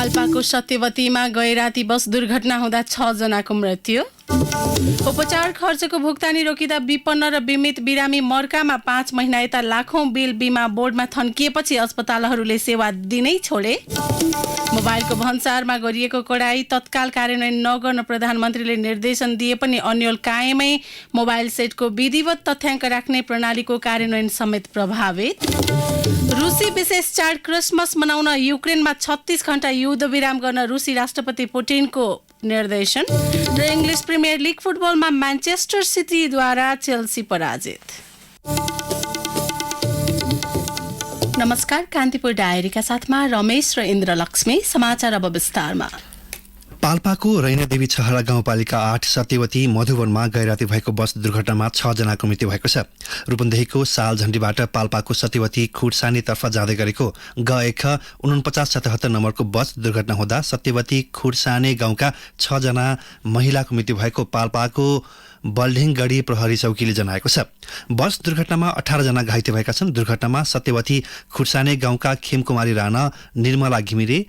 पाल्पाको सत्यवतीमा गए राति बस दुर्घटना हुँदा 6 जनाको मृत्यु। उपचार खर्चको भुक्तानी रोकिँदा विपन्न र बीमित बिरामी मर्कामा 5 महिना यता लाखौं बिल बिमा बोर्डमा थन्किएपछि अस्पतालहरूले सेवा दिनै छोडे। मोबाइलको भन्सारमा गरिएको कडाई तत्काल कार्यान्वयन नगर्न प्रधानमन्त्रीले निर्देशन दिए पनि अन्यल कायमै। मोबाइल सेटको विधिवत तथ्याङ्क राख्ने प्रणालीको कार्यान्वयन समेत प्रभावित। रुसी विशेष चाड क्रिसमस मनाउन युक्रेनमा 36 घण्टा युद्ध विराम गर्न रुसी राष्ट्रपति पुटिनको निर्देशन। र इङ्ग्लिस प्रिमियर लिग फुटबलमा म्यान्चेस्टर सिटीद्वारा चेल्सी पराजित। नमस्कार, कान्तिपुर डायरीका साथमा रमेश र इन्द्रलक्ष्मी। समाचार अब विस्तारमा। पाल्पाको रैनादेवी छहरा गाउँपालिका 8 सत्यवती मधुवनमा गैराती भएको बस दुर्घटनामा 6 जनाको मृत्यु भएको छ। रूपन्देहीको सालझण्डीबाट पाल्पाको सत्यवती खुर्सानीतर्फ जाँदै गरेको ग1 4977 नम्बरको बस दुर्घटना हुँदा सत्यवती खुर्सानी गाउँका 6 जना महिलाको मृत्यु भएको पाल्पाको बल्ढिङगढी प्रहरी चौकीले जनाएको छ। बस दुर्घटनामा 18 जना घाइते भएका छन्। दुर्घटनामा सत्यवती खुर्सानी गाउँका खेमकुमारी राणा, निर्मला घिमिरे,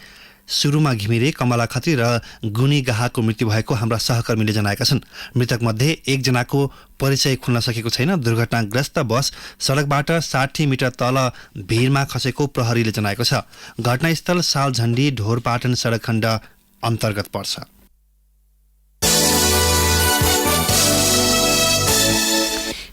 सुरुमा घिमिरे, कमला खत्री र गुनी गाहाको मृत्यु भएको हाम्रा सहकर्मीले जनाएका छन्। मृतक मध्ये 1 जनाको परिचय खुल्न सकेको छैन। दुर्घटनाग्रस्त बस सडकबाट 60 मिटर तल भिरमा खसेको प्रहरीले जनाएको छ। घटनास्थल सालझण्डी ढोरपाटन सडक खण्ड अन्तर्गत पर्छ।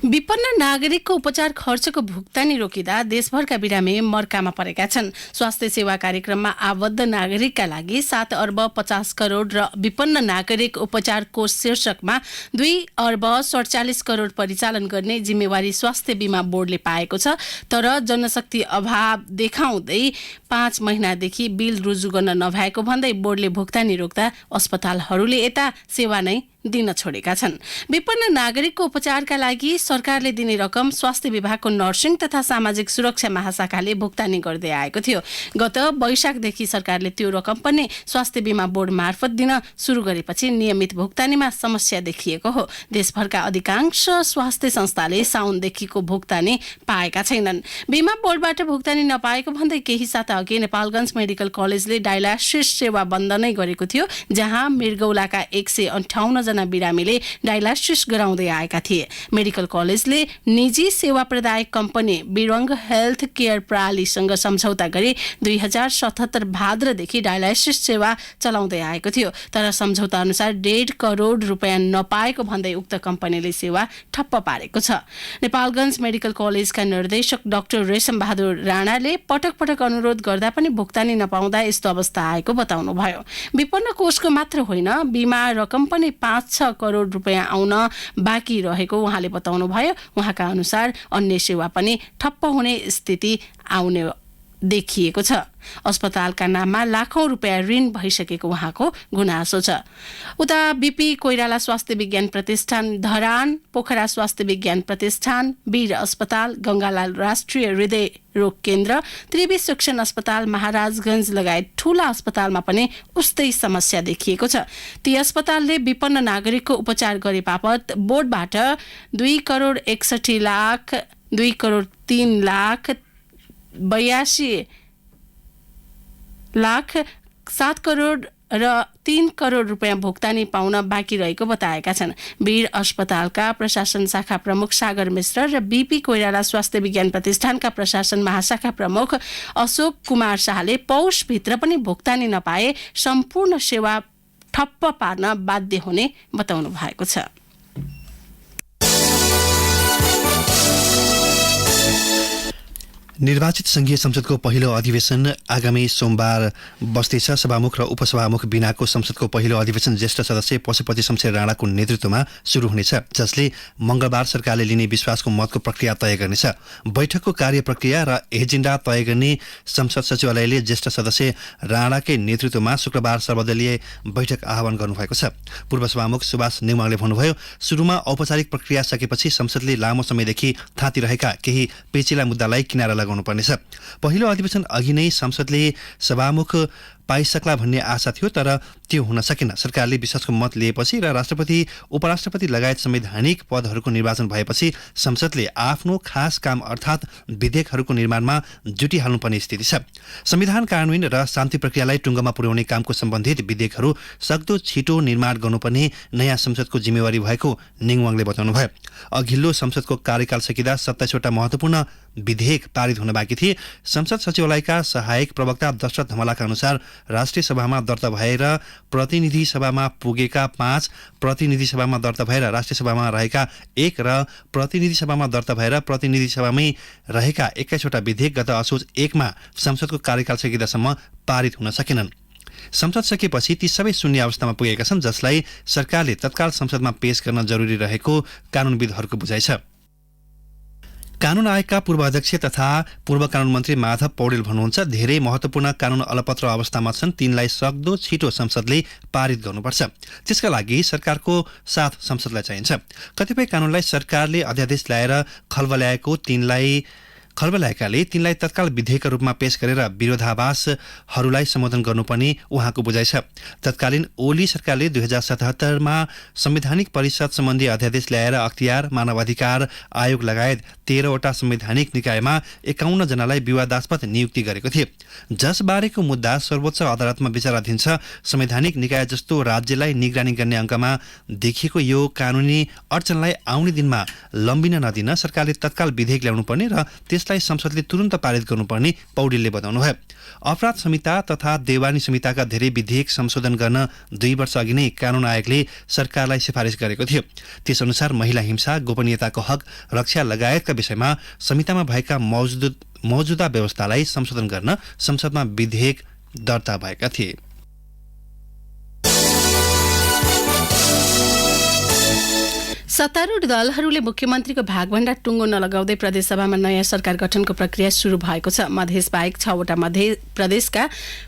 विपन्न नागरिकको उपचार खर्चको भुक्तानी रोकिँदा देशभरका बिरामी मर्कामा परेका छन्। स्वास्थ्य सेवा कार्यक्रममा आबद्ध नागरिकका लागि 7 अर्ब 50 करोड र विपन्न नागरिक उपचार कोष शीर्षकमा 2 अर्ब 47 करोड परिचालन गर्ने जिम्मेवारी स्वास्थ्य बीमा बोर्डले पाएको छ। तर जनशक्ति अभाव देखाउँदै 5 महिनादेखि बिल रुजु गर्न नभएको भन्दै बोर्डले भुक्तानी रोक्दा अस्पतालहरूले यता सेवा नै दिन छोडेका छन्। विपन्न नागरिकको उपचारका लागि सरकारले दिने रकम स्वास्थ्य विभागको नर्सिङ तथा सामाजिक सुरक्षा महाशाखाले भुक्तानी गर्दै आएको थियो। गत वैशाखदेखि सरकारले त्यो रकम पनि स्वास्थ्य बीमा बोर्ड मार्फत दिन सुरु गरेपछि नियमित भुक्तानीमा समस्या देखिएको हो। देशभरका अधिकांश स्वास्थ्य संस्थाले साउनदेखिको भुक्तानी पाएका छैनन्। बीमा बोर्डबाट भुक्तानी नपाएको भन्दै केही साता अघि नेपालगञ्ज मेडिकल कलेजले डायलासिस सेवा बन्द नै गरेको थियो, जहाँ मृगौलाका 158 जना बिरामीले डायलासिस गराउँदै आएका थिए। मेडिकल कलेजले निजी सेवा प्रदायक कम्पनी बिरङ्ग हेल्थ केयर प्रणालीसँग सम्झौता गरी 2077 भाद्रदेखि डायलासिस सेवा चलाउँदै आएको थियो। तर सम्झौता अनुसार 1.5 करोड रुपियाँ नपाएको भन्दै उक्त कम्पनीले सेवा ठप्प पारेको छ। नेपालगञ्ज मेडिकल कलेजका निर्देशक डाक्टर रेशम बहादुर राणाले पटक पटक अनुरोध गर्दा पनि भुक्तानी नपाउँदा यस्तो अवस्था आएको बताउनुभयो। विपन्न कोषको मात्र होइन, बिमा रकम पनि 5-6 करोड रुपियाँ आउन बाँकी रहेको उहाँले बताउनुभयो। उहाँका अनुसार अन्य सेवा पनि ठप्प हुने स्थिति आउने देखिएको छ। अस्पतालका नाममा लाखौं रुपियाँ ऋण भइसकेको उहाँको गुनासो छ। उता बीपी कोइराला स्वास्थ्य विज्ञान प्रतिष्ठान धरान, पोखरा स्वास्थ्य विज्ञान प्रतिष्ठान, वीर अस्पताल, गंगालाल राष्ट्रिय हृदय रोग केन्द्र, त्रिवी शिक्षण अस्पताल, महाराजगञ्ज लगायत ठूला अस्पतालमा पनि उस्तै समस्या देखिएको छ। ती अस्पतालले विपन्न नागरिकको उपचार गरे बापत बोर्डबाट 2 करोड 61 लाख, 2 करोड 3 लाख, 82 लाख, 7 करोड र 3 करोड रुपियाँ भुक्तानी पाउन बाँकी रहेको बताएका छन्। वीर अस्पतालका प्रशासन शाखा प्रमुख सागर मिश्र र बीपी कोइराला स्वास्थ्य विज्ञान प्रतिष्ठानका प्रशासन महाशाखा प्रमुख अशोक कुमार शाहले पौषभित्र पनि भुक्तानी नपाए सम्पूर्ण सेवा ठप्प पार्न बाध्य हुने बताउनु भएको छ। निर्वाचित संघीय संसदको पहिलो अधिवेशन आगामी सोमबार बस्दैछ। सभामुख र उपसभामुख बिनाको संसदको पहिलो अधिवेशन ज्येष्ठ सदस्य पशुपति शमशेर राणाको नेतृत्वमा शुरू हुनेछ, जसले मंगलबार सरकारले लिने विश्वासको मतको प्रक्रिया तय गर्नेछ। बैठकको कार्य प्रक्रिया र एजेन्डा तय गर्ने संसद सचिवालयले ज्येष्ठ सदस्य राणाकै नेतृत्वमा शुक्रबार सर्वदलीय बैठक आह्वान गर्नुभएको छ। पूर्व सभामुख सुभाष नेउमाङले भन्नुभयो, सुरुमा औपचारिक प्रक्रिया सकेपछि संसदले लामो समयदेखि थाँतिरहेका केही पेचिला मुद्दालाई किनारा लगाउनु पर्नेछ। पहिलो अधिवेशन अघि नै संसदले सभामुख पाइसक्ला भन्ने आशा थियो, तर त्यो हुन सकेन। सरकारले विश्वासको मत लिएपछि र राष्ट्रपति उपराष्ट्रपति लगायत संवैधानिक पदहरूको निर्वाचन भएपछि संसदले आफ्नो खास काम अर्थात् विधेयकहरूको निर्माणमा जुटिहाल्नुपर्ने स्थिति छ। संविधान कार्यान्वयन र शान्ति प्रक्रियालाई टुङ्गोमा पुर्याउने कामको सम्बन्धित विधेयकहरू सक्दो छिटो निर्माण गर्नुपर्ने नयाँ संसदको जिम्मेवारी भएको नेङवाङले बताउनुभयो। अघिल्लो संसदको कार्यकाल सकिँदा 27 वटा महत्त्वपूर्ण विधेयक पारित हुन बाँकी थिए। संसद सचिवालयका सहायक प्रवक्ता दशरथ धमलाका अनुसार राष्ट्रिय सभामा दर्ता भएर प्रतिनिधि सभामा पुगेका 5, प्रतिनिधि सभामा दर्ता भएर राष्ट्रिय सभामा रहेका 1 र प्रतिनिधि सभामा दर्ता भएर प्रतिनिधि सभामै रहेका 21 वटा विधेयक गत असोज 1 मा संसदको कार्यकाल सकिँदासम्म पारित हुन सकेनन्। संसद सकेपछि ती सबै शून्य अवस्थामा पुगेका छन्, जसलाई सरकारले तत्काल संसदमा पेश गर्न जरुरी रहेको कानूनविदहरूको बुझाइ छ। कानून आयोगका पूर्व अध्यक्ष तथा पूर्व कानून मन्त्री माधव पौडेल भन्नुहुन्छ, धेरै महत्त्वपूर्ण कानून अलपत्र अवस्थामा छन्, तिनलाई सक्दो छिटो संसदले पारित गर्नुपर्छ। त्यसका लागि सरकारको साथ संसदलाई चाहिन्छ। कतिपय कानूनलाई सरकारले अध्यादेश ल्याएर खलबलाएकाले तिनलाई तत्काल विधेयकका रूपमा पेश गरेर विरोधाभासहरूलाई सम्बोधन गर्नुपर्ने उहाँको बुझाइ छ। तत्कालीन ओली सरकारले 2077 मा संवैधानिक परिषद सम्बन्धी अध्यादेश ल्याएर अख्तियार, मानवाधिकार आयोग लगायत 13 वटा संवैधानिक निकायमा 51 जनालाई विवादास्पद नियुक्ति गरेको थियो, जसबारेको मुद्दा सर्वोच्च अदालतमा विचाराधीन छ। संवैधानिक निकाय जस्तो राज्यलाई निगरानी गर्ने अङ्कमा देखिएको यो कानूनी अडचनलाई आउने दिनमा लम्बिन नदिन सरकारले तत्काल विधेयक ल्याउनुपर्ने र त्यसलाई संसदले तुरुन्त पारित गर्नुपर्ने पौडेलले बताउनुभयो। अपराध संहिता तथा देवानी संहिताका धेरै विधेयक संशोधन गर्न 2 वर्ष अघि नै कानून आयोगले सरकारलाई सिफारिस गरेको थियो। त्यसअनुसार महिला हिंसा, गोपनीयताको हक रक्षा लगायतका विषयमा संहितामा भएका मौजुदा व्यवस्थालाई संशोधन गर्न संसदमा विधेयक दर्ता भएका थिए। सत्तारूढ दलहरूले मुख्यमन्त्रीको भागभण्डार टुङ्गो नलगाउँदै प्रदेशसभामा नयाँ सरकार गठनको प्रक्रिया सुरु भएको छ। मधेस बाहेक 6 वटा मध्य प्रदेशका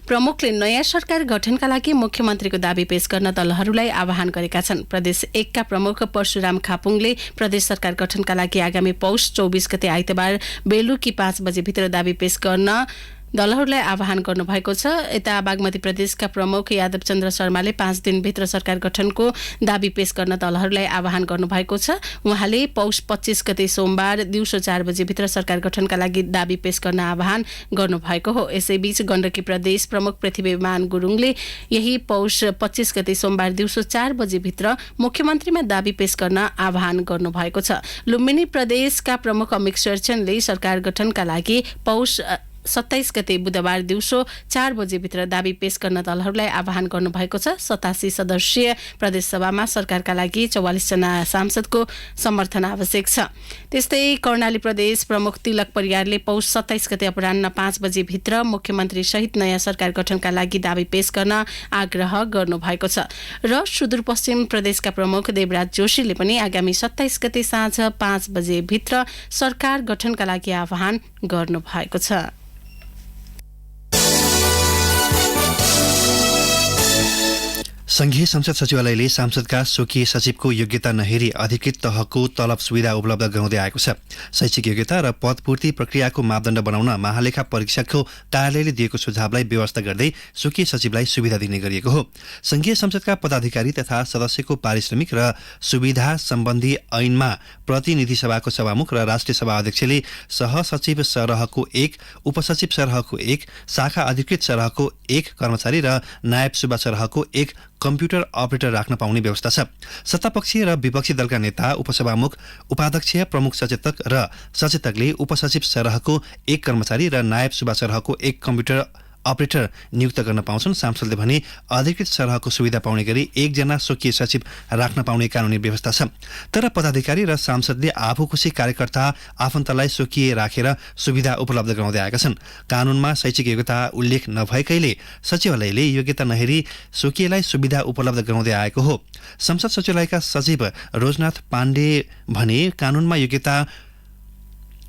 प्रमुखले नयाँ सरकार गठनका लागि मुख्यमन्त्रीको दाबी पेश गर्न दलहरूलाई आह्वान गरेका छन्। प्रदेश 1 का प्रमुख परशुराम खापुङले प्रदेश सरकार गठनका लागि आगामी पौष 24 गते आइतबार बेलुकी 5 बजेभित्र दाबी पेश गर्न दलहरूलाई आह्वान गर्नुभएको छ। यता बागमती प्रदेशका प्रमुख यादव चन्द्र शर्माले 5 दिनभित्र सरकार गठनको दाबी पेश गर्न दलहरूलाई आह्वान गर्नुभएको छ। उहाँले पौष 25 गते सोमबार दिउँसो 4 बजेभित्र सरकार गठनका लागि दाबी पेश गर्न आह्वान गर्नुभएको हो। यसैबीच गण्डकी प्रदेश प्रमुख पृथ्वीमान गुरुङले यही पौष 25 गते सोमबार दिउँसो 4 बजेभित्र मुख्यमन्त्रीमा दाबी पेश गर्न आह्वान गर्नुभएको छ। लुम्बिनी प्रदेशका प्रमुख अमिक शेरचनले सरकार गठनका लागि पौष 27 गते बुधबार दिउँसो 4 बजेभित्र दाबी पेश गर्न दलहरूलाई आह्वान गर्नुभएको छ। 87 सदस्यीय प्रदेशसभामा सरकारका लागि 44 जना सांसदको समर्थन आवश्यक छ। त्यस्तै कर्णाली प्रदेश प्रमुख तिलक परियारले पौष 27 गते अपराह्न 5 बजेभित्र मुख्यमन्त्री सहित नयाँ सरकार गठनका लागि दाबी पेश गर्न आग्रह गर्नुभएको छ। र सुदूरपश्चिम प्रदेशका प्रमुख देवराज जोशीले पनि आगामी 27 गते साँझ 5 बजेभित्र सरकार गठनका लागि आह्वान गर्नुभएको छ। संघीय संसद सचिवालयले सांसदका स्वकीय सचिवको योग्यता नहेरी अधिकृत तहको तलब सुविधा उपलब्ध गराउँदै आएको छ। शैक्षिक योग्यता र पदपूर्ति प्रक्रियाको मापदण्ड बनाउन महालेखा परीक्षकको कार्यालयले दिएको सुझावलाई व्यवस्था गर्दै स्वकीय सचिवलाई सुविधा दिने गरिएको हो। संघीय संसदका पदाधिकारी तथा सदस्यको पारिश्रमिक र सुविधा सम्बन्धी ऐनमा प्रतिनिधि सभाको सभामुख र राष्ट्रिय सभा अध्यक्षले सहसचिव सरहको 1, उपसचिव सरहको 1, शाखा अधिकृत सरहको 1 कर्मचारी र नायब सुब्बा सरहको 1 कम्प्युटर अपरेटर राख्न पाउने व्यवस्था छ। सत्तापक्षी र विपक्षी दलका नेता, उपसभामुख, उपाध्यक्ष, प्रमुख सचेतक र सचेतकले उपसचिव सरहको 1 कर्मचारी र नायब सुब्बा सरहको 1 कम्प्युटर अपरेटर नियुक्त गर्न पाउँछन्। सांसदले भने अधिकृत सरहको सुविधा पाउने गरी 1 जना स्वकीय सचिव राख्न पाउने कानूनी व्यवस्था छ। तर पदाधिकारी र सांसदले आफू खुसी कार्यकर्ता आफन्तलाई स्वकीय राखेर सुविधा उपलब्ध गराउँदै आएका छन्। कानूनमा शैक्षिक योग्यता उल्लेख नभएकैले सचिवालयले योग्यता नहेरी स्वकीयलाई सुविधा उपलब्ध गराउँदै आएको हो। संसद सचिवालयका सचिव रोजनाथ पाण्डे भने कानूनमा योग्यता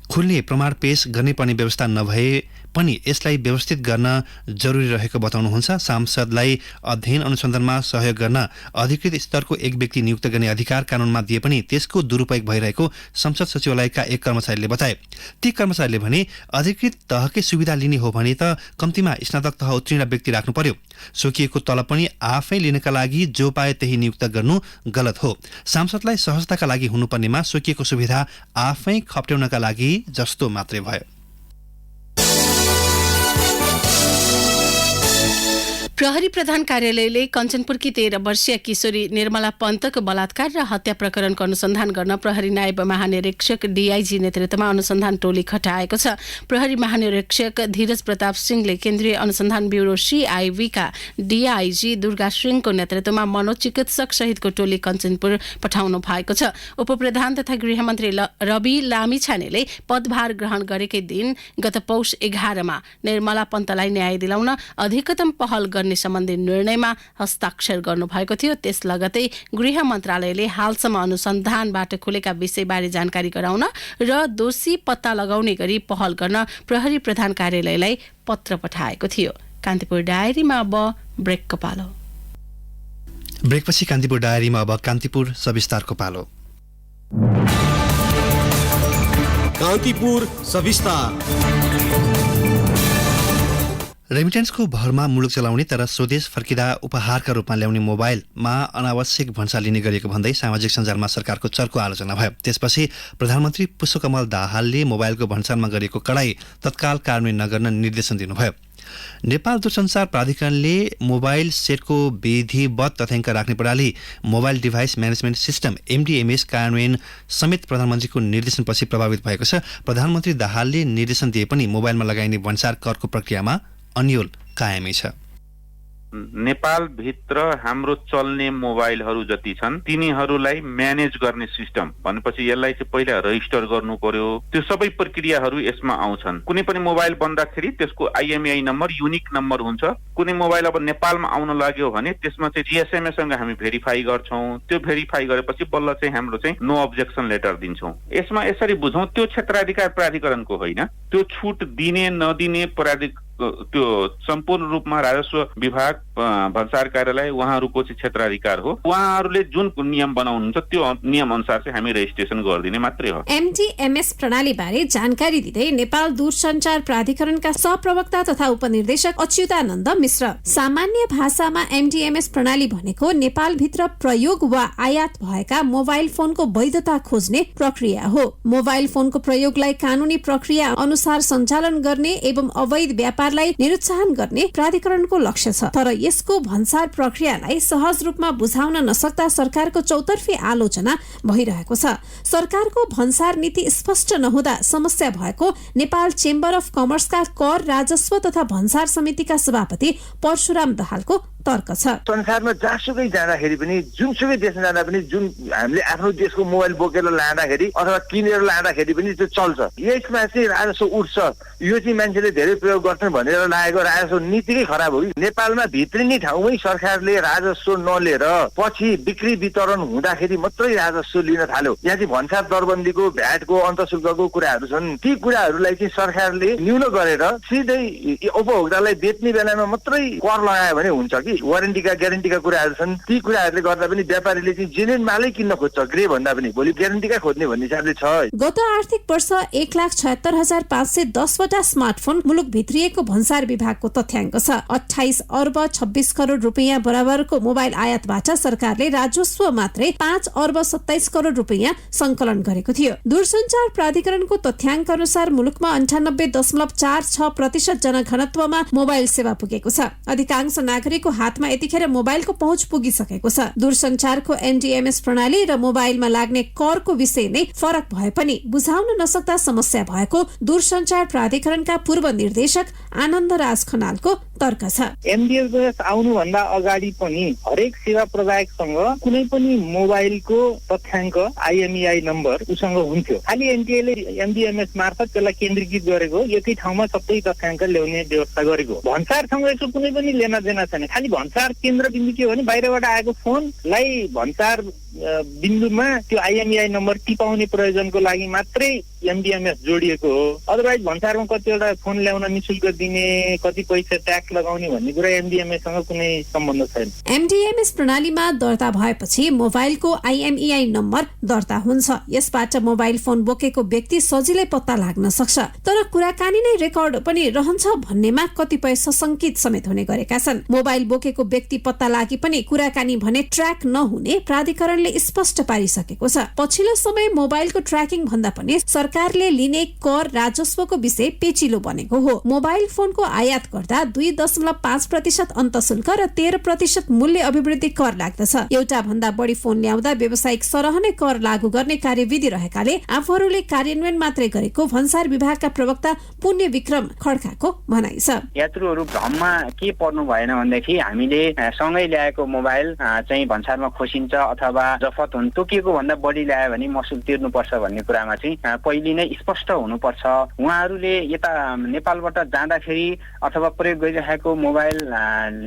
खुल्ने प्रमाण पेश गर्नै पर्ने व्यवस्था नभए पनि यसलाई व्यवस्थित गर्न जरुरी रहेको बताउनुहुन्छ। सांसदलाई अध्ययन अनुसन्धानमा सहयोग गर्न अधिकृत स्तरको एक व्यक्ति नियुक्त गर्ने अधिकार कानूनमा दिए पनि त्यसको दुरुपयोग भइरहेको संसद सचिवालयका एक कर्मचारीले बताए। ती कर्मचारीले भने अधिकृत तहकै सुविधा लिने हो भने त कम्तीमा स्नातक तह उत्तीर्ण व्यक्ति राख्नु पर्यो। सोकिएको तलब पनि आफै लिनका लागि जो पाए त्यही नियुक्त गर्नु गलत हो। सांसदलाई सहजताका लागि हुनुपर्नेमा सोकिएको सुविधा आफै खप्ट्याउनका लागि जस्तो मात्रै भयो। प्रहरी प्रधान कार्यालयले कञ्चनपुरकी 13 वर्षीय किशोरी निर्मला पन्तको बलात्कार र हत्या प्रकरणको अनुसन्धान गर्न प्रहरी नायब महानिरीक्षक डीआईजी नेतृत्वमा अनुसन्धान टोली खटाएको छ। प्रहरी महानिरीक्षक धीरज प्रताप सिंहले केन्द्रीय अनुसन्धान ब्युरो सीआईबीका डीआईजी दुर्गा सिंहको नेतृत्वमा मनोचिकित्सक सहितको टोली कञ्चनपुर पठाउनु भएको छ। उपप्रधान तथा गृहमन्त्री रवि लामिछानेले पदभार ग्रहण गरेकै दिन गत पौष 11 मा निर्मला पन्तलाई न्याय दिलाउन अधिकतम पहल गर्ने सम्बन्धी निर्णयमा हस्ताक्षर गर्नुभएको थियो। त्यस लगतै गृह मन्त्रालयले हालसम्म अनुसन्धानबाट खुलेका विषयबारे जानकारी गराउन र दोषी पत्ता लगाउने गरी पहल गर्न प्रहरी प्रधान कार्यालयलाई पत्र पठाएको थियो। कान्तिपुर डायरीमा अब ब्रेकको पालो। ब्रेकपछि कान्तिपुर डायरीमा अब कान्तिपुर सविस्तारको पालो। कान्तिपुर सविस्तार। रेमिटेन्सको भरमा मुलुक चलाउने तर स्वदेश फर्किँदा उपहारका रूपमा ल्याउने मोबाइलमा अनावश्यक भन्सा लिने गरिएको भन्दै सामाजिक सञ्जालमा सरकारको चर्को आलोचना भयो। त्यसपछि प्रधानमन्त्री पुष्पकमल दाहालले मोबाइलको भन्सानमा गरिएको कडाई तत्काल कार्यान्वयन नगर्न निर्देशन दिनुभयो। नेपाल दूरसञ्चार प्राधिकरणले मोबाइल सेटको विधिवत तथ्याङ्क राख्ने प्रणाली mobile device management system MDMS कार्यान्वयन समेत प्रधानमन्त्रीको निर्देशनपछि प्रभावित भएको छ। प्रधानमन्त्री दाहालले निर्देशन दिए पनि मोबाइलमा लगाइने भन्सार करको प्रक्रियामा अन्यल कायमै छ। नेपाल भित्र हाम्रो चल्ने मोबाइलहरू जति छन् तिनीहरूलाई म्यानेज गर्ने सिस्टम भनेपछि यसलाई चाहिँ पहिला रजिस्टर गर्नु पर्यो। त्यो सबै प्रक्रियाहरू यसमा आउँछन्। कुनै पनि मोबाइल बन्दाखेरि त्यसको आइएमईआई नम्बर युनिक नम्बर हुन्छ। कुनै मोबाइल अब नेपालमा आउन लाग्यो भने त्यसमा चाहिँ जीएसएमए सँग हामी भेरिफाई गर्छौं। त्यो भेरिफाई गरेपछि बल्ल चाहिँ हाम्रो चाहिँ नो अब्जेक्सन लेटर दिन्छौं। यसमा यसरी बुझौं त्यो क्षेत्राधिकार प्राधिकरणको होइन, त्यो छुट दिने नदिने त्यो सम्पूर्ण रूपमा राजस्व विभाग भन्सार कार्यालय उहाँहरूको चाहिँ क्षेत्राधिकार हो। उहाँहरूले जुन नियम बनाउनुहुन्छ त्यो नियम अनुसार चाहिँ हामी रेजिस्ट्रेसन गरिदिने मात्रै हो। एमडिएमएस प्रणाली बारे जानकारी दिँदै नेपाल दूरसञ्चार प्राधिकरणका सहप्रवक्ता तथा उपनिर्देशक अच्युतानन्द मिश्र, सामान्य भाषामा एमडिएमएस प्रणाली भनेको नेपाल भित्र प्रयोग वा आयात भएका मोबाइल फोनको वैधता खोज्ने प्रक्रिया हो। मोबाइल फोनको प्रयोगलाई कानूनी प्रक्रिया अनुसार सञ्चालन गर्ने एवं अवैध व्यापार निरुत्साहन गर्ने प्राधिकरणको लक्ष्य छ। तर यसको भन्सार प्रक्रियालाई सहज रूपमा बुझाउन नसक्दा सरकारको चौतर्फी आलोचना भइरहेको छ। सरकारको भन्सार नीति स्पष्ट नहुँदा समस्या भएको नेपाल चेम्बर अफ कमर्सका कर राजस्व तथा भन्सार समितिका सभापति परशुराम दाहालको तर्क छ। संसारमा जहाँसुकै जाँदाखेरि पनि जुनसुकै देशमा जाँदा पनि जुन हामीले आफ्नो देशको मोबाइल बोकेर लाँदाखेरि अथवा किनेर लाँदाखेरि पनि त्यो चल्छ। यसमा चाहिँ राजस्व उठ्छ। यो चाहिँ मान्छेले धेरै प्रयोग गर्छन् भनेर लागेको राजस्व नीतिकै खराब हो। नेपालमा भित्रिने ठाउँमै सरकारले राजस्व नलिएर पछि बिक्री वितरण हुँदाखेरि मात्रै राजस्व लिन थाल्यो। यहाँ चाहिँ भन्सार दरबन्दीको भ्याटको अन्तशुल्कको कुराहरू छन्। ती कुराहरूलाई चाहिँ सरकारले न्यून गरेर सिधै उपभोक्तालाई बेच्ने बेलामा मात्रै कर लगायो भने हुन्छ कि वारेन्टीका ग्यारेन्टीका कुराहरू छन्। ती कुराहरूले गर्दा पनि व्यापारीले चाहिँ जेन्युन मालै किन्न खोज्छ ग्रे भन्दा पनि भोलि ग्यारेन्टीका खोज्ने भन्ने हिसाबले छ। गत आर्थिक वर्ष 1,76,510 वटा स्मार्टफोन मुलुक भित्रिएको भन्सार विभागको तथ्याङ्क छ। 28 अर्ब 26 करोड रुपैयाँ बराबरको मोबाइल आयातबाट सरकारले राजस्व मात्रै 5 अर्ब 27 करोड रुपैयाँ संकलन गरेको थियो। दूरसञ्चार प्राधिकरणको तथ्याङ्क अनुसार मुलुकमा 98.46% जनघनत्वमा मोबाइल सेवा पुगेको छ। अधिकांश नागरिकको हातमा यतिखेर मोबाइलको पहुँच पुगिसकेको छ। दूरसञ्चारको एनडीएमएस प्रणाली र मोबाइलमा लाग्ने करको विषय नै फरक भए पनि बुझाउन नसक्दा समस्या भएको दूरसञ्चार प्राधिकरणका पूर्व निर्देशक आनन्द राज खनालको तर्क छ। एमडीएमएस आउनुभन्दा अगाडि पनि हरेक सेवा प्रदायकसँग कुनै पनि मोबाइलको तथ्याङ्क आइएमईआई नम्बर उसँग हुन्थ्यो। खालि एनटीएले एमडीएमएस मार्फत त्यसलाई केन्द्रीकृत गरेको, एकै ठाउँमा सबै तथ्याङ्क ल्याउने व्यवस्था गरेको। भन्सारसँग यसो कुनै पनि लेना देना छैन। खालि भन्सार केन्द्रबिन्दु के हो भने बाहिरबाट आएको फोनलाई भन्सार बिन्दुमा त्यो आइएमईआई नम्बर टिपाउने प्रयोजनको लागि मात्रै एमडिएमएस जोडिएको हो। अदरवाइज भन्सारमा कतिवटा फोन ल्याउन निशुल्क दिने, कति पैसा ट्याक्स लगाउने भन्ने कुरा एमडिएमएससँग कुनै सम्बन्ध छैन। एमडिएमएस प्रणालीमा दर्ता भएपछि मोबाइलको आइएमईआई नम्बर दर्ता हुन्छ। यसबाट मोबाइल फोन बोकेको व्यक्ति सजिलै पत्ता लाग्न सक्छ। तर कुराकानी नै रेकर्ड पनि रहन्छ भन्नेमा कतिपय सशंकित समेत हुने गरेका छन्। मोबाइल बोकेको व्यक्ति पत्ता लागि पनि कुराकानी भने ट्र्याक नहुने प्राधिकरणले स्पष्ट पारिसकेको छ। पछिल्लो समय मोबाइलको ट्र्याकिङ भन्दा पनि सरकारले लिने कर राजस्वको विषय पेचिलो बनेको हो। मोबाइल फोनको आयात गर्दा 2.5% अन्तशुल्क र 13% मूल्य अभिवृद्धि कर लाग्दछ। एउटा भन्दा बढी फोन ल्याउँदा व्यावसायिक सरह नै कर लागू गर्ने कार्यविधि रहेकाले आफूहरूले कार्यान्वयन मात्रै गरेको भन्सार विभागका प्रवक्ता पुण्य विक्रम खड्काको भनाइ छ। यात्रुहरू भ्रममा के पर्नु भएन भनेदेखि हामीले सँगै ल्याएको मोबाइल चाहिँ भन्सारमा खोसिन्छ अथवा जफत हुन तोकिएको भन्दा बढी ल्यायो भने मसुल तिर्नुपर्छ भन्ने कुरामा चाहिँ पहिले नै स्पष्ट हुनुपर्छ। उहाँहरूले यता नेपालबाट जाँदाखेरि अथवा प्रयोग गरिरहेको मोबाइल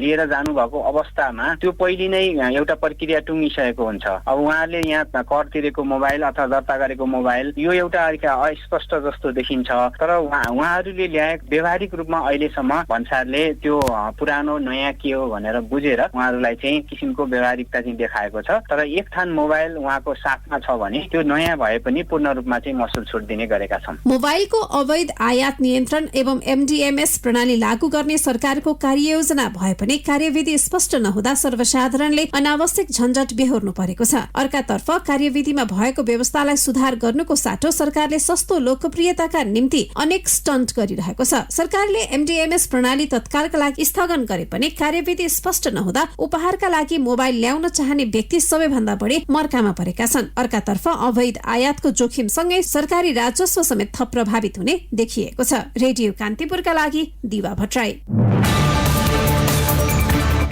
लिएर जानुभएको अवस्थामा त्यो पहिले नै एउटा प्रक्रिया टुङ्गिसकेको हुन्छ। अब उहाँहरूले यहाँ कर तिरेको मोबाइल अथवा दर्ता गरेको मोबाइल यो एउटा अस्पष्ट जस्तो देखिन्छ। तर उहाँहरूले ल्याएको व्यावहारिक रूपमा अहिलेसम्म भन्सारले त्यो पुरानो नयाँ के हो भनेर बुझेर उहाँहरूलाई चाहिँ किसिमको व्यावहारिकता चाहिँ देखाएको छ। तर एक थान मोबाइल उहाँको साथमा छ भने त्यो नयाँ भए पनि पूर्ण रूपमा चाहिँ मसुल छुट दिने गरेका छन्। मोबाइलको अवैध आयात नियन्त्रण एवं एमडिएमएस प्रणाली लागू गर्ने सरकारको कार्ययोजना भए पनि कार्यविधि स्पष्ट नहुँदा सर्वसाधारणले अनावश्यक झन्झट बेहोर्नु परेको छ। अर्कातर्फ कार्यविधिमा भएको व्यवस्थालाई सुधार गर्नुको साटो सरकारले सस्तो लोकप्रियताका निम्ति अनेक स्टन्ट गरिरहेको छ। सरकारले एमडिएमएस प्रणाली तत्कालका लागि स्थगन गरे पनि कार्यविधि स्पष्ट नहुँदा उपहारका लागि मोबाइल ल्याउन चाहने व्यक्ति सबैभन्दा बढी मर्कामा परेका छन्। अर्कातर्फ अवैध आयातको जोखिम सँगै सरकारी राजस्व समेत थप प्रभावित हुने देखिएको छ। रेडियो कान्तिपुरका लागि दिवा भट्टराई।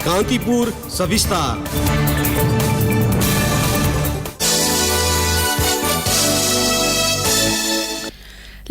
कान्तिपुर सविस्तार।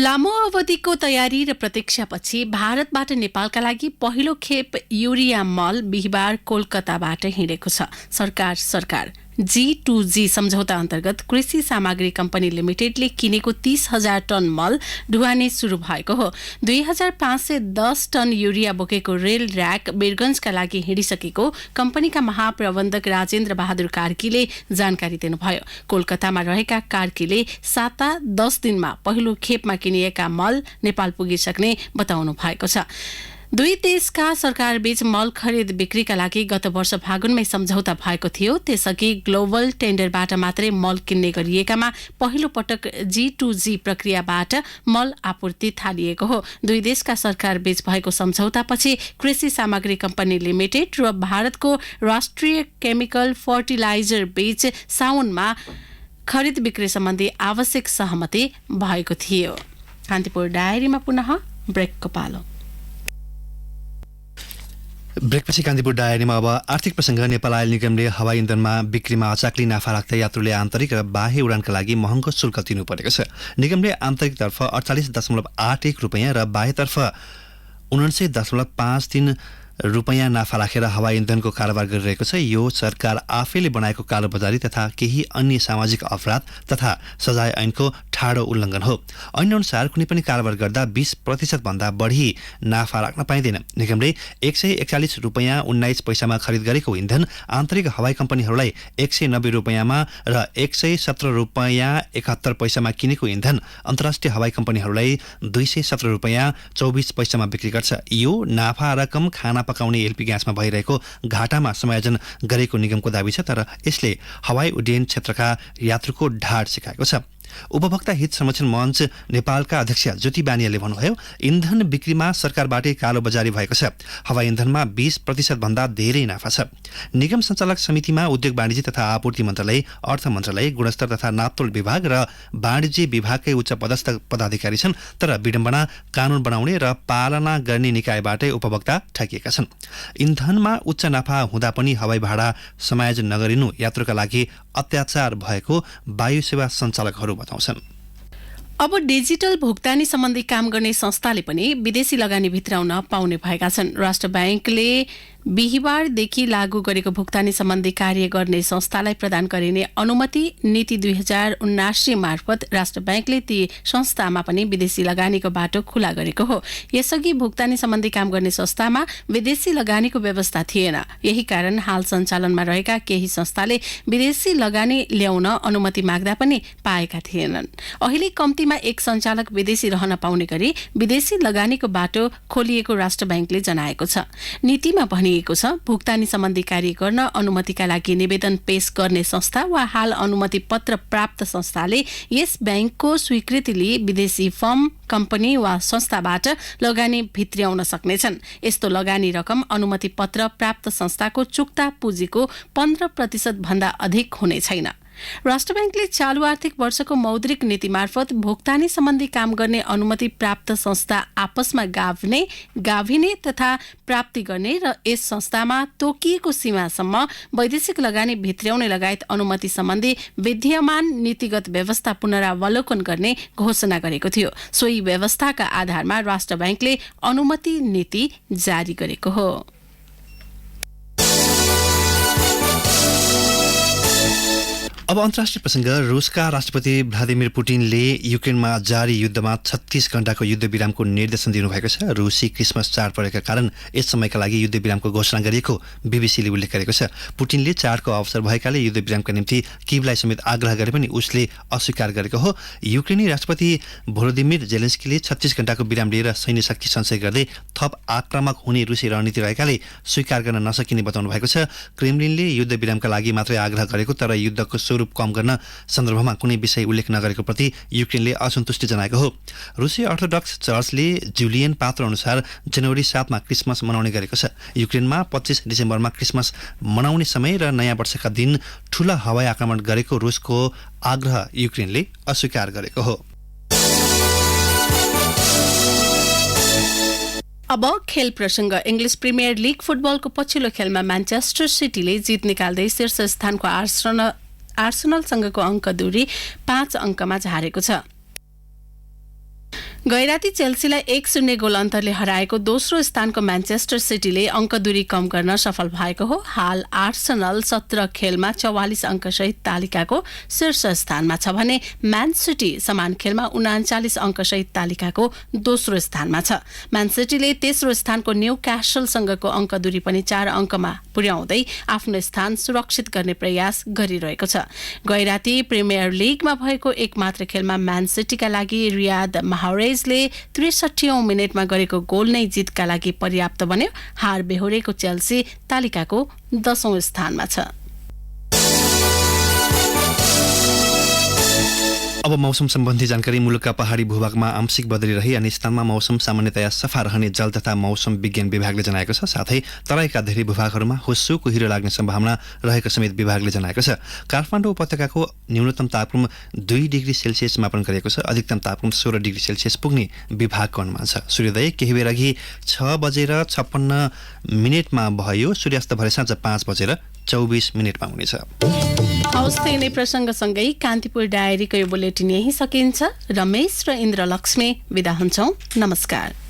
लामो अवधिको तयारी र प्रतीक्षापछि भारतबाट नेपालका लागि पहिलो खेप युरिया मल बिहिबार कोलकाताबाट हिँडेको छ। सरकार G2G सम्झौता अन्तर्गत कृषि सामग्री कम्पनी लिमिटेडले किनेको 30,000 टन मल ढुवानी शुरू भएको हो। 2510 टन युरिया बोकेको रेल र्याक वीरगंजका लागि हिँडिसकेको कम्पनीका महाप्रबन्धक राजेन्द्र बहादुर कार्कीले जानकारी दिनुभयो। कोलकातामा रहेका कार्कीले 7-10 दिनमा पहिलो खेपमा किनिएका मल नेपाल पुगिसक्ने बताउनु भएको छ। दुई देशका सरकारबीच मल खरिद बिक्रीका लागि गत वर्ष फागुनमै सम्झौता भएको थियो। त्यसअघि ग्लोबल टेन्डरबाट मात्रै मल किन्ने गरिएकामा पहिलो पटक G2G प्रक्रियाबाट मल आपूर्ति थालिएको हो। दुई देशका सरकारबीच भएको सम्झौतापछि कृषि सामग्री कम्पनी लिमिटेड र भारतको राष्ट्रिय केमिकल फर्टिलाइजर बीच साउनमा खरिद बिक्री सम्बन्धी आवश्यक सहमति भएको थियो। कान्तिपुर डायरीमा पुनः ब्रेकको पालो। ब्रेकपछि कान्तिपुर डायरीमा अब आर्थिक प्रसङ्ग। नेपाल आयल निगमले हवाई इन्धनमा बिक्रीमा अचाक्ली नाफा राख्दै यात्रुले आन्तरिक र बाह्य उडानका लागि महँगो शुल्क तिर्नु परेको छ। निगमले आन्तरिकतर्फ 48.81 रुपियाँ र बाह्यतर्फ 79.53 रुपियाँ नाफा राखेर हवाई इन्धनको कारोबार गरिरहेको छ। यो सरकार आफैले बनाएको कालोबजारी तथा केही अन्य सामाजिक अपराध तथा सजाय ऐनको ठाडो उल्लङ्घन हो। ऐनअनुसार कुनै पनि कारोबार गर्दा 20% भन्दा बढी नाफा राख्न पाइँदैन। निगमले 141 रुपियाँ 19 पैसामा खरिद गरेको इन्धन आन्तरिक हवाई कम्पनीहरूलाई 190 रुपियाँमा र 117 रुपियाँ 71 पैसामा किनेको इन्धन अन्तर्राष्ट्रिय हवाई कम्पनीहरूलाई 217 रुपियाँ 24 पैसामा बिक्री गर्छ। यो नाफा रकम खाना पकाउने एलपी ग्यासमा भइरहेको घाटामा समायोजन गरेको निगमको दाबी छ। तर यसले हवाई उड्डयन क्षेत्रका यात्रुको ढाड सिकाएको छ। उपभोक्ता हित संरक्षण मञ्च नेपालका अध्यक्ष ज्योति बानियाले भन्नुभयो, इन्धन बिक्रीमा सरकारबाटै कालोबजारी भएको छ। हवाई इन्धनमा 20% भन्दा धेरै नाफा छ। निगम सञ्चालक समितिमा उद्योग वाणिज्य तथा आपूर्ति मन्त्रालय, अर्थ मन्त्रालय, गुणस्तर तथा नापतोल विभाग र वाणिज्य विभागकै उच्च पदस्थ पदाधिकारी छन्। तर विडम्बना कानून बनाउने र पालना गर्ने निकायबाटै उपभोक्ता ठगिएका छन्। इन्धनमा उच्च नाफा हुँदा पनि हवाई भाडा समायोजन नगरिनु यात्रुका लागि अत्याचार भएको वायु सेवा सञ्चालकहरू बताउँछन्। अब डिजिटल भुक्तानी सम्बन्धी काम गर्ने संस्थाले पनि विदेशी लगानी भित्राउन पाउने भएका छन्। राष्ट्र बैंकले बिहिबारदेखि लागू गरेको भुक्तानी सम्बन्धी कार्य गर्ने संस्थालाई प्रदान गरिने अनुमति नीति 2079 मार्फत राष्ट्र बैंकले ती संस्थामा पनि विदेशी लगानीको बाटो खुला गरेको हो। यसअघि भुक्तानी सम्बन्धी काम गर्ने संस्थामा विदेशी लगानीको व्यवस्था थिएन। यही कारण हाल सञ्चालनमा रहेका केही संस्थाले विदेशी लगानी ल्याउन अनुमति माग्दा पनि पाएका थिएनन्। अहिले कम्तीमा एक सञ्चालक विदेशी रहन पाउने गरी विदेशी लगानीको बाटो खोलिएको राष्ट्र बैंकले जनाएको छ। नीतिमा भनिएको छ भुक्तानी सम्बन्धी कार्य गर्न अनुमतिका लागि निवेदन पेश गर्ने संस्था वा हाल अनुमति पत्र प्राप्त संस्थाले यस बैंकको स्वीकृति लिई विदेशी फर्म, कम्पनी वा संस्थाबाट लगानी भित्र्याउन सक्नेछन्। यस्तो लगानी रकम अनुमति पत्र प्राप्त संस्थाको चुक्ता पुँजीको 15% भन्दा अधिक हुने छैन। राष्ट्र बैंकले चालू आर्थिक वर्षको मौद्रिक नीति मार्फत भुक्तानी सम्बन्धी काम गर्ने अनुमति प्राप्त संस्था आपसमा गाभिने तथा प्राप्ति गर्ने र यस संस्थामा तोकिएको सीमासम्म वैदेशिक लगानी भित्र्याउने लगायत अनुमति सम्बन्धी विद्यमान नीतिगत व्यवस्था पुनरावलोकन गर्ने घोषणा गरेको थियो। सोही व्यवस्थाका आधारमा राष्ट्र बैंकले अनुमति नीति जारी गरेको हो। अब अन्तर्राष्ट्रिय प्रसङ्ग। रुसका राष्ट्रपति भ्लादिमिर पुटिनले युक्रेनमा जारी युद्धमा 36 घण्टाको युद्ध विरामको निर्देशन दिनुभएको छ। रुसी क्रिसमस चाड परेका कारण यस समयका लागि युद्ध विरामको घोषणा गरिएको बीबीसीले उल्लेख गरेको छ। पुटिनले चाडको अवसर भएकाले युद्ध विरामका निम्ति किभलाई समेत आग्रह गरे पनि उसले अस्वीकार गरेको हो। युक्रेनी राष्ट्रपति भोलोदिमिर जेलेन्स्कीले 36 घण्टाको विराम लिएर सैन्य शक्ति सञ्चय गर्दै थप आक्रामक हुने रुसी रणनीति रहेकाले स्वीकार गर्न नसकिने बताउनु भएको छ। क्रेमलिनले युद्ध विरामका लागि मात्रै आग्रह गरेको तर युद्धको रूप कम गर्न सन्दर्भमा कुनै विषय उल्लेख नगरेको प्रति युक्रेनले असन्तुष्टि जनाएको हो। रुसी अर्थोडक्स चर्चले जुलियन पात्र अनुसार जनवरी 7 मा क्रिसमस मनाउने गरेको छ। युक्रेनमा 25 डिसेम्बरमा क्रिसमस मनाउने समय र नयाँ वर्षका दिन ठूला हवाई आक्रमण गरेको रुसको आग्रह युक्रेनले अस्वीकार गरेको हो। अब खेल प्रसङ्ग। इङ्ग्लिस प्रिमियर लिग फुटबलको पछिल्लो खेलमा म्यान्चेस्टर सिटीले जित निकाल्दै शीर्ष स्थानको आर्सेनलसँगको अङ्क दूरी 5 अङ्कमा झारेको छ। गैराती चेल्सीलाई 1-0 गोल अन्तरले हराएको दोस्रो स्थानको म्यान्चेस्टर सिटीले अङ्क दूरी कम गर्न सफल भएको हो। हाल आर्सेनल 17 खेलमा 44 अङ्कसहित तालिकाको शीर्ष स्थानमा छ भने म्यान सिटी समान खेलमा 39 अङ्कसहित तालिकाको दोस्रो स्थानमा छ। म्यान सिटीले तेस्रो स्थानको न्यू क्यासलसँगको अङ्क दूरी पनि 4 अङ्कमा पुर्याउँदै आफ्नो स्थान सुरक्षित गर्ने प्रयास गरिरहेको छ। गैराती प्रिमियर लिगमा भएको एकमात्र खेलमा म्यान सिटीका लागि रियाद माहरेजले 63औं मिनेटमा गरेको गोल नै जितका लागि पर्याप्त बन्यो। हार बेहोरेको चेल्सी तालिकाको 10औं स्थानमा छ। अब मौसम सम्बन्धी जानकारी। मुलुकका पहाडी भूभागमा आंशिक बदली रही अन्य स्थानमा मौसम सामान्यतया सफा रहने जल तथा मौसम विज्ञान विभागले जनाएको छ। साथै तराईका धेरै भूभागहरूमा हुस्सु कुहिरो लाग्ने सम्भावना रहेको समेत विभागले जनाएको छ। काठमाडौँ उपत्यकाको न्यूनतम तापक्रम 2 डिग्री सेल्सियस मापन गरेको छ। अधिकतम तापक्रम 16 डिग्री सेल्सियस पुग्ने विभागको अनुमान छ। सूर्योदय केही बेर अघि 6:56 भयो। सूर्यास्त भरे साँझ 5:24 हुनेछ। हवस्, नै प्रसङ्गसँगै कान्तिपुर डायरीको यो बुलेटिन यही सकिन्छ। रमेश र इन्द्रलक्ष्मी बिदा हुन्छौँ। नमस्कार।